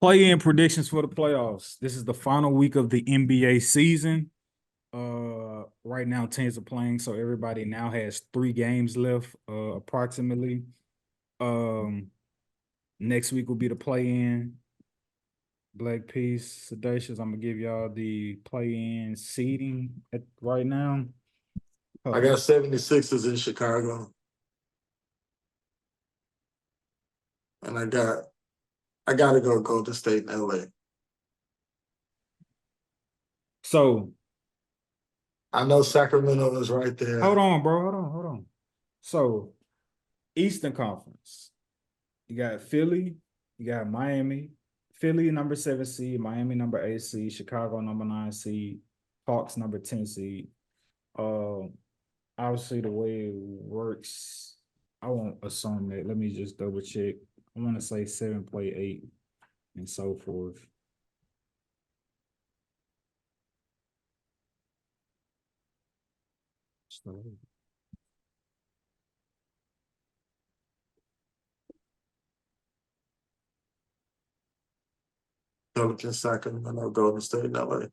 Play-in predictions for the playoffs. This is the final week of the NBA season. Right now teams are playing, so everybody now has 3 games left, approximately. Um, Next week will be the play-in. Black Peace, Sedacious. I'm gonna give y'all the play-in seeding right now. I got 76ers in Chicago. And I gotta go Golden State in LA. So I know Sacramento is right there. hold on, bro. Hold on. So Eastern Conference. You got Philly, you got Miami, Philly number 7 seed, Miami number 8 seed, Chicago number 9 seed, Hawks number 10 seed. Obviously the way it works, I won't assume that. Let me just double check. I want to say 7 play 8 and so forth. So, Pelicans, Sacramento, Golden State in LA.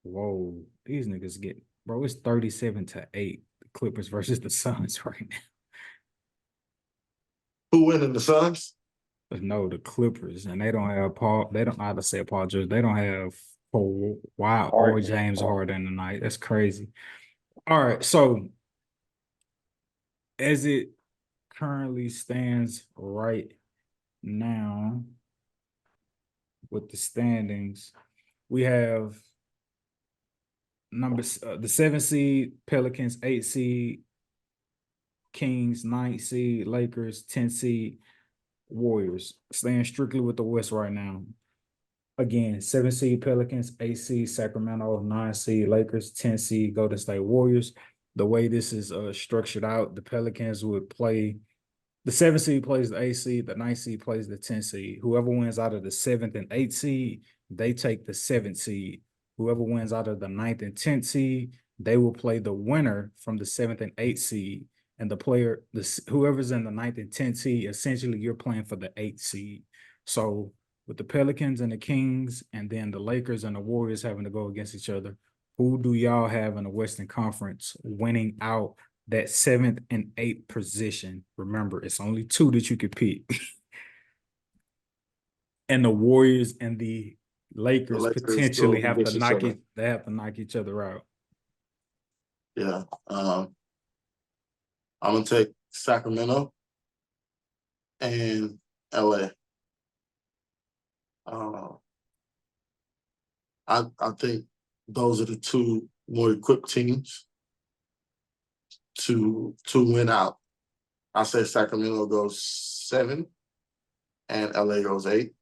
whoa, these niggas get, bro, it's 37-8. The Clippers versus the Suns right now. Who winning, the Suns? But no, the Clippers, and they don't have Paul. They don't know how to say Paul George. They don't have Paul Wow or James Harden tonight. That's crazy. All right, so as it currently stands right now with the standings, we have the 7 seed Pelicans, 8 seed Kings, 9 seed Lakers, 10 seed Warriors. Staying strictly with the West right now. Again, 7 seed Pelicans, 8 seed Sacramento, 9 seed Lakers, 10 seed Golden State Warriors. The way this is structured out, the Pelicans would play, the 7 seed plays the 8 seed, the 9 seed plays the 10 seed. Whoever wins out of the 7th and 8th seed, they take the 7th seed. Whoever wins out of the 9th and 10th seed, they will play the winner from the 7th and 8th seed. And whoever's in the 9th and 10th seed, essentially you're playing for the 8th seed. So with the Pelicans and the Kings, and then the Lakers and the Warriors having to go against each other, who do y'all have in the Western Conference winning out that 7th and 8th position? Remember, it's only 2 that you could pick. And the Warriors and the Lakers potentially have to knock it. They have to knock each other out. Yeah. I'm gonna take Sacramento and LA. I think those are the 2 more equipped teams to win out. I say Sacramento goes 7 and LA goes 8.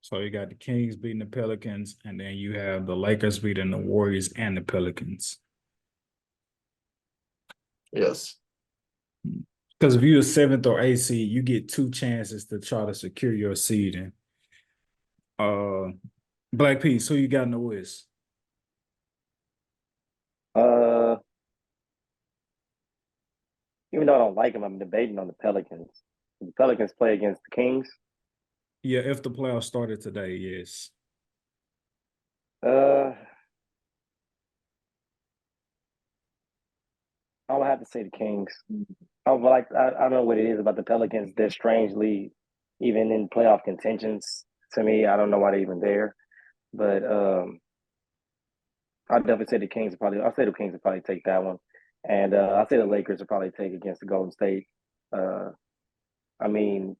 So you got the Kings beating the Pelicans, and then you have the Lakers beating the Warriors and the Pelicans. Yes. Because if you're a 7th or 8th seed, you get 2 chances to try to secure your seeding. Black Peace, who you got in the West? Even though I don't like them, I'm debating on the Pelicans. The Pelicans play against the Kings. Yeah, if the playoffs started today, yes. I would have to say the Kings. I don't know what it is about the Pelicans. They're strangely even in playoff contentions to me. I don't know why they're even there. But I'd definitely say the Kings I'll say the Kings will probably take that one. And I'll say the Lakers will probably take against the Golden State. I mean,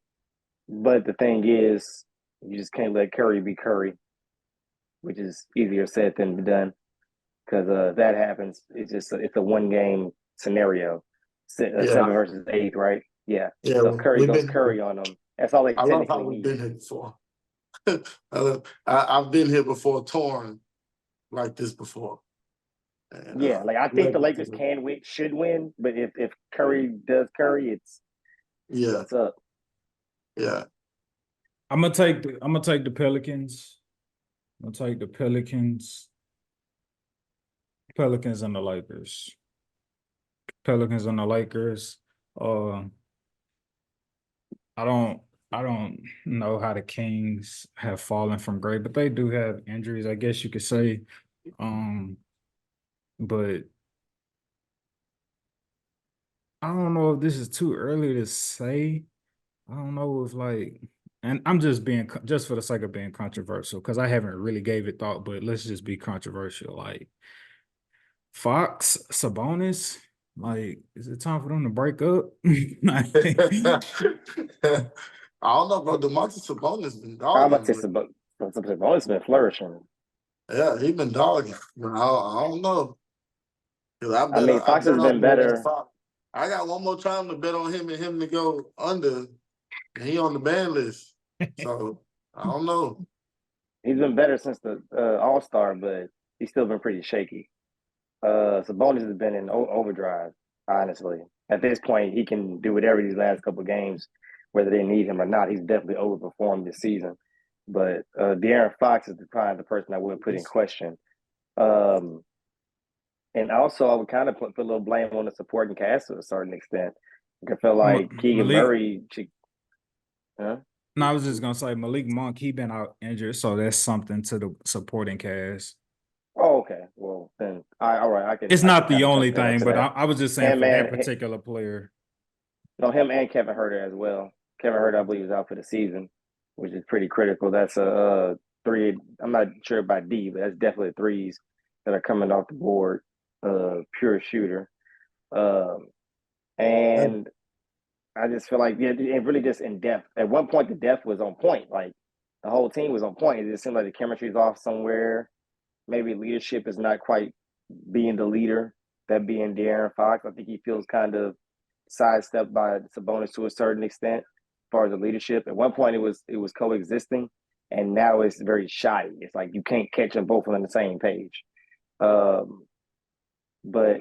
but the thing is, you just can't let Curry be Curry, which is easier said than done. Because if that happens, it's a 1 game scenario, 7 versus 8, right? Yeah. So if Curry goes Curry on them, that's all they technically need. I love how we've been here before. I've been here before, torn like this before. And, like I think the Lakers should win, but if Curry does Curry, it's up. Yeah. I'm gonna take the Pelicans. I'm gonna take the Pelicans. Pelicans and the Lakers. Pelicans and the Lakers. Uh, I don't know how the Kings have fallen from great, but they do have injuries, I guess you could say. But I don't know if this is too early to say. I don't know if and I'm just being just for the sake of being controversial because I haven't really gave it thought, but let's just be controversial. Like Fox, Sabonis, is it time for them to break up? I don't know, bro. DeMontis Sabonis been I'm about dogging, to say Sabonis been flourishing. yeah, he been dogging. I don't know. 'Cause I I mean, I Fox bet has on been better. Fox. I got one more time to bet on him and him to go under, and he on the ban list. So I don't know. He's been better since the All-Star, but he's still been pretty shaky. Sabonis has been in overdrive, honestly. At this point, he can do whatever these last couple of games, whether they need him or not. He's definitely overperformed this season. But De'Aaron Fox is probably the person I would put in question. Um, and also, I would kind of put a little blame on the supporting cast to a certain extent. I feel like Keegan Malik. Murray. Huh? No, I was just gonna say Malik Monk. He been out injured, so that's something to the supporting cast. Oh, okay. Well, then, all right. It's I can not the kind of only chalk that up thing, to but that. I was just saying Him for that and particular player. no, him and Kevin Herter as well. Kevin Herter, I believe, is out for the season, which is pretty critical. That's a three. I'm not sure about D, but that's definitely threes that are coming off the board. Pure shooter. Um, and I just feel like it really just in depth. At one point, the depth was on point. Like the whole team was on point. It just seemed like the chemistry's off somewhere. Maybe leadership is not quite being the leader. That being De'Aaron Fox, I think he feels kind of sidestepped by Sabonis to a certain extent, as far as the leadership. At one point, it was coexisting, and now it's very shoddy. It's like you can't catch them both on the same page. But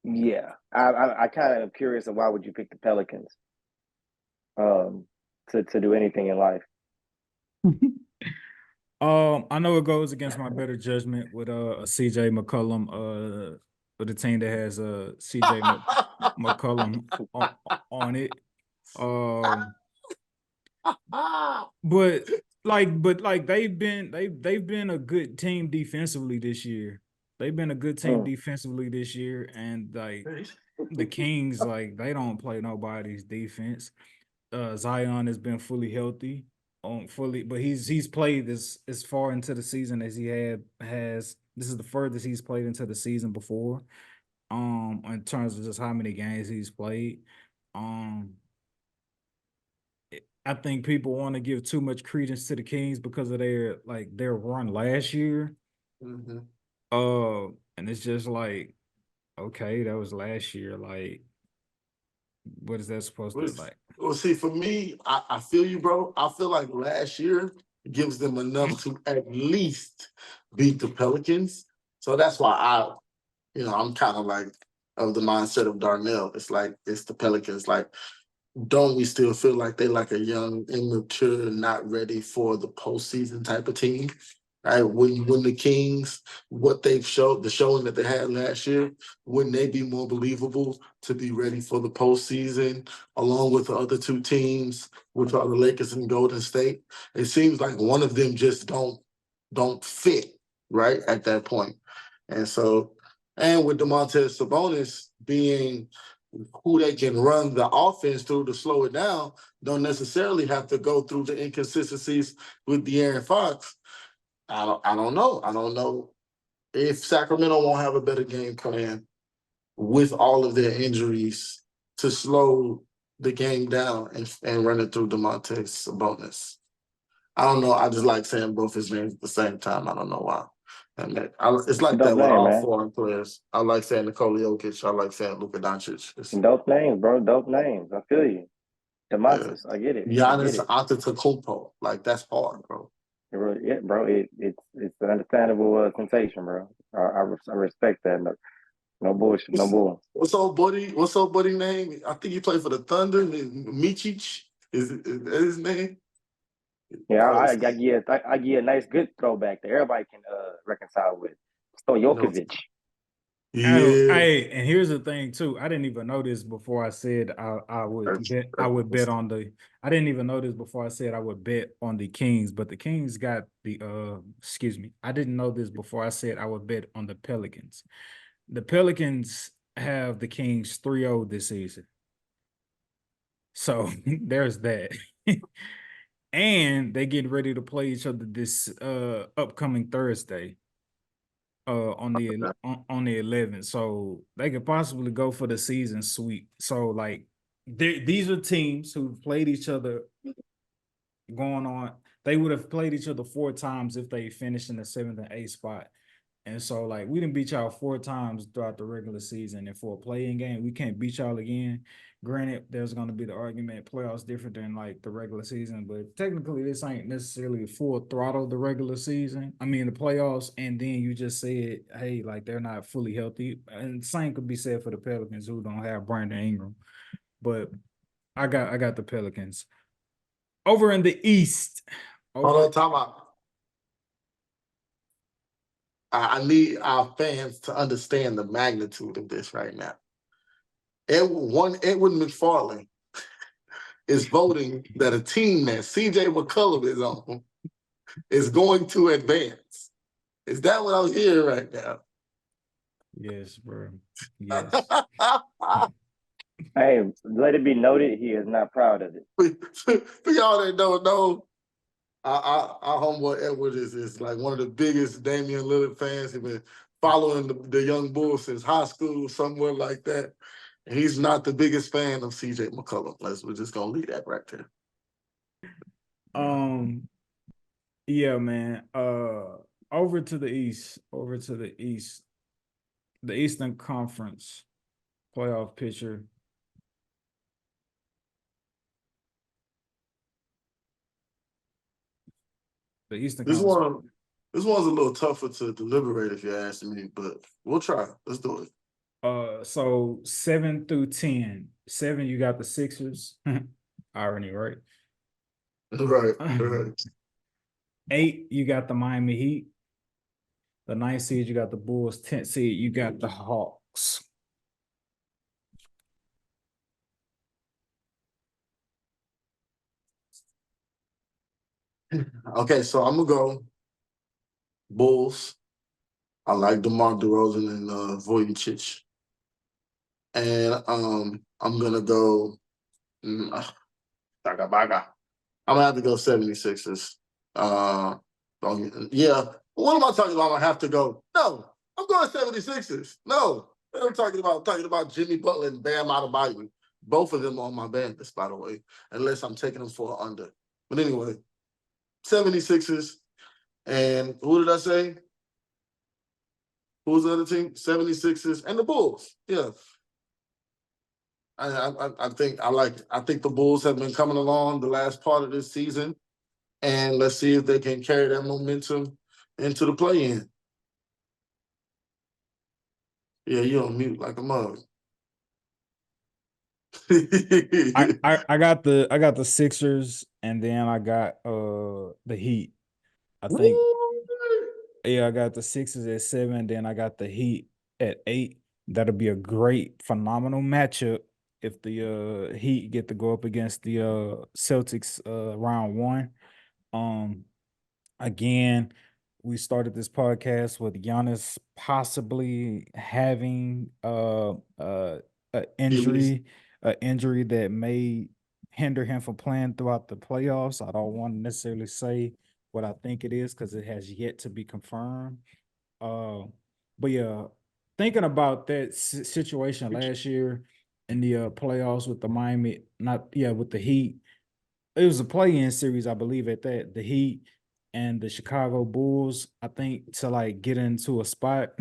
yeah, I kind of am curious of why would you pick the Pelicans to do anything in life. I know it goes against my better judgment with a CJ McCollum, with a team that has CJ McCollum on it. But they've been a good team defensively this year. They've been a good team defensively this year, and the Kings, they don't play nobody's defense. Zion has been fully healthy, but he's played as far into the season as he has. This is the furthest he's played into the season before. In terms of just how many games he's played. I think people want to give too much credence to the Kings because of their run last year. Mm-hmm. And it's just okay, that was last year. What is that supposed to be like? Well, see, for me, I feel you, bro. I feel like last year gives them enough to at least beat the Pelicans. So that's why I'm kind of of the mindset of Darnell. It's it's the Pelicans. Don't we still feel like they a young, immature, not ready for the postseason type of team? Right? When the Kings, what they've showed, the showing that they had last year, wouldn't they be more believable to be ready for the postseason, along with the other two teams, which are the Lakers and Golden State? It seems like one of them just don't fit, right, at that point. And so, and with Domantas Sabonis being who they can run the offense through to slow it down, don't necessarily have to go through the inconsistencies with De'Aaron Fox. I don't know. I don't know if Sacramento won't have a better game plan with all of their injuries to slow the game down and run it through Domantas Sabonis. I don't know. I just like saying both his names at the same time. I don't know why. It's like that with all foreign players. I like saying Nikola Jokic. I like saying Luka Doncic. Dope names, bro. Dope names. I feel you. DeMontis, I get it. Giannis Antetokounmpo. That's hard, bro. Yeah, bro. It's an understandable sensation, bro. I respect that. No bullshit. No bull. What's up, buddy? Name? I think he played for the Thunder. Micic is that his name? Yeah, I give a nice good throwback that everybody can reconcile with. So Jokovic. Oh, Yeah. hey, and here's the thing too. I didn't even know this before I said I would bet on the. I didn't even know this before I said I would bet on the Kings, but the Kings got the excuse me. I didn't know this before I said I would bet on the Pelicans. The Pelicans have the Kings 3-0 this season. So there's that. And they getting ready to play each other this upcoming Thursday. On the 11th, so they could possibly go for the season sweep. So like these are teams who played each other going on. They would have played each other 4 times if they finished in the 7th and 8th spot. And so like we didn't beat y'all 4 times throughout the regular season, and for a playing game, we can't beat y'all again. Granted, there's going to be the argument playoffs different than like the regular season, but technically this ain't necessarily full throttle the regular season. I mean the playoffs, and then you just said, hey, like they're not fully healthy, and same could be said for the Pelicans who don't have Brandon Ingram. But I got the Pelicans over in the East. Hold on, time out. I need our fans to understand the magnitude of this right now. Edwin McFarlane is voting that a team that CJ McCollum is on is going to advance. Is that what I'm hearing right now? Yes, bro. Yes. Hey, let it be noted, he is not proud of it. For y'all that don't know, our homeboy Edward is like one of the biggest Damian Lillard fans. He's been following the young Bulls since high school, somewhere like that. And he's not the biggest fan of CJ McCollum. We're just gonna leave that right there. Yeah, man. Over to the East. The Eastern Conference playoff picture. The Eastern This Conference. one's a little tougher to deliberate if you ask me, but we'll try. Let's do it. So 7 through 10. 7, you got the Sixers. Irony, right? Right. 8, you got the Miami Heat. The 9th seed, you got the Bulls. 10th seed, you got the Hawks. Okay, so I'm gonna go Bulls. I like DeMar DeRozan and Vujicic. And I'm gonna go Baga Baga. I'm gonna have to go 76ers. Yeah. What am I talking about? I have to go. No, I'm going 76ers. No. What I'm talking about? I'm talking about Jimmy Butler and Bam Adebayo. Both of them on my band list, by the way, unless I'm taking them for an under. But anyway, 76ers. And who did I say? Who's the other team? 76ers and the Bulls. Yeah. I think the Bulls have been coming along the last part of this season. And let's see if they can carry that momentum into the play-in. Yeah, you're on mute like a mug. I got the Sixers, and then I got the Heat. I think I got the Sixers at 7, then I got the Heat at 8. That'll be a great, phenomenal matchup if the Heat get to go up against the Celtics round 1. Again, we started this podcast with Giannis possibly having an injury that may hinder him from playing throughout the playoffs. I don't want to necessarily say what I think it is because it has yet to be confirmed. But yeah, thinking about that situation last year in the playoffs with the with the Heat, it was a play-in series, I believe, at that. The Heat and the Chicago Bulls, I think, to like get into a spot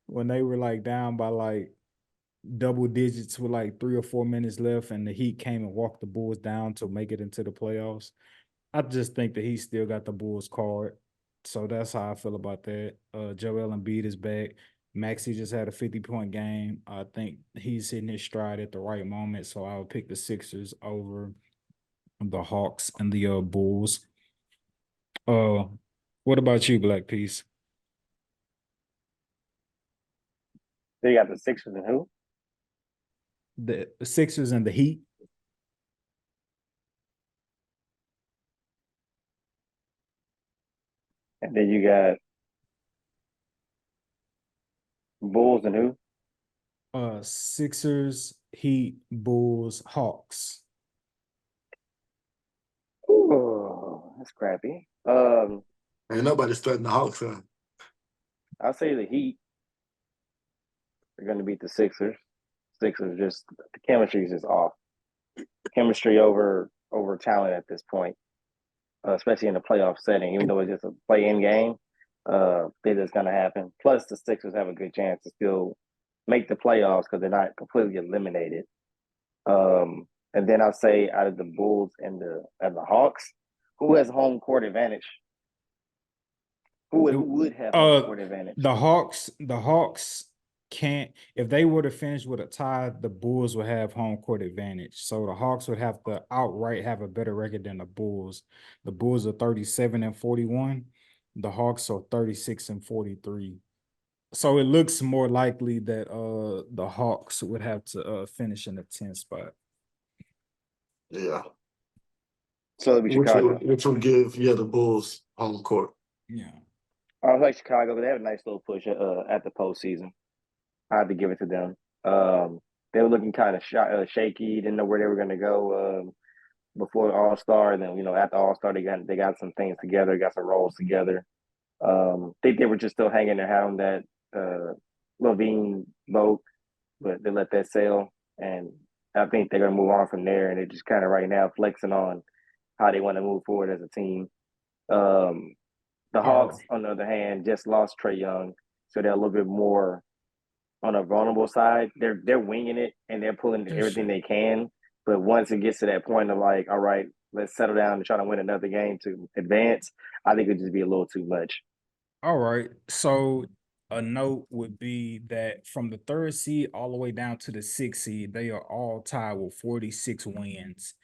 when they were like down by like double digits with like 3 or 4 minutes left, and the Heat came and walked the Bulls down to make it into the playoffs. I just think that he still got the Bulls card. So that's how I feel about that. Joel Embiid is back. Maxey just had a 50-point game. I think he's hitting his stride at the right moment. So I would pick the Sixers over the Hawks and the Bulls. What What about you, Black Peace? Then you got the Sixers and who? The Sixers and the Heat. And then you got Bulls and who? Sixers, Heat, Bulls, Hawks. Ooh, that's crappy. Ain't nobody starting the Hawks on. I'll say the Heat are going to beat the Sixers. Sixers just the chemistry is just off. Chemistry over talent at this point, especially in the playoff setting. Even though it's just a play-in game, think it's going to happen. Plus, the Sixers have a good chance to still make the playoffs because they're not completely eliminated. And then I'll say out of the Bulls and the Hawks, who has home court advantage? Who would have home court advantage? The Hawks can't, if they were to finish with a tie, the Bulls would have home court advantage. So the Hawks would have to outright have a better record than the Bulls. The Bulls are 37-41. The Hawks are 36-43. So it looks more likely that the Hawks would have to finish in the 10th spot. Yeah. So it'll be Chicago. Which will give the Bulls home court. Yeah. I was like Chicago, but they had a nice little push at the postseason. I had to give it to them. They were looking kind of shaky, didn't know where they were going to go before All-Star. And then, after All-Star, they got some things together, got some roles together. I think they were just still hanging their hat on that Levine boat, but they let that sail. And I think they're going to move on from there. And they're just kind of right now flexing on how they want to move forward as a team. The Hawks, on the other hand, just lost Trae Young, so they're a little bit more on a vulnerable side. They're winging it and they're pulling everything they can. But once it gets to that point of like, all right, let's settle down and try to win another game to advance, I think it'd just be a little too much. All right. So a note would be that from the 3rd seed all the way down to the 6th seed, they are all tied with 46 wins.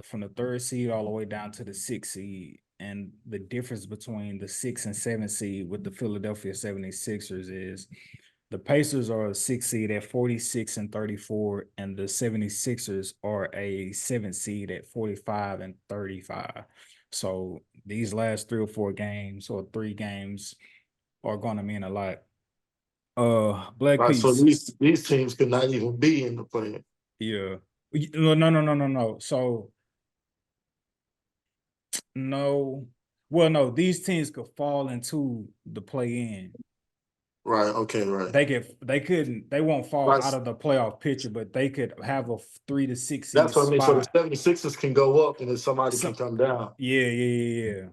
From the 3rd seed all the way down to the 6th seed. And the difference between the 6th and 7th seed with the Philadelphia 76ers is the Pacers are a 6th seed at 46-34, and the 76ers are a 7th seed at 45-35. So these last 3 or 4 games or 3 games are going to mean a lot. Black Right, Peace. so these teams could not even be in the play. Yeah. No. So no. Well, no, these teams could fall into the play-in. Right, okay, right. They won't fall Right. out of the playoff picture, but they could have a 3 to 6 seed That's what I mean. So the spot. 76ers can go up and then somebody can come down. Yeah.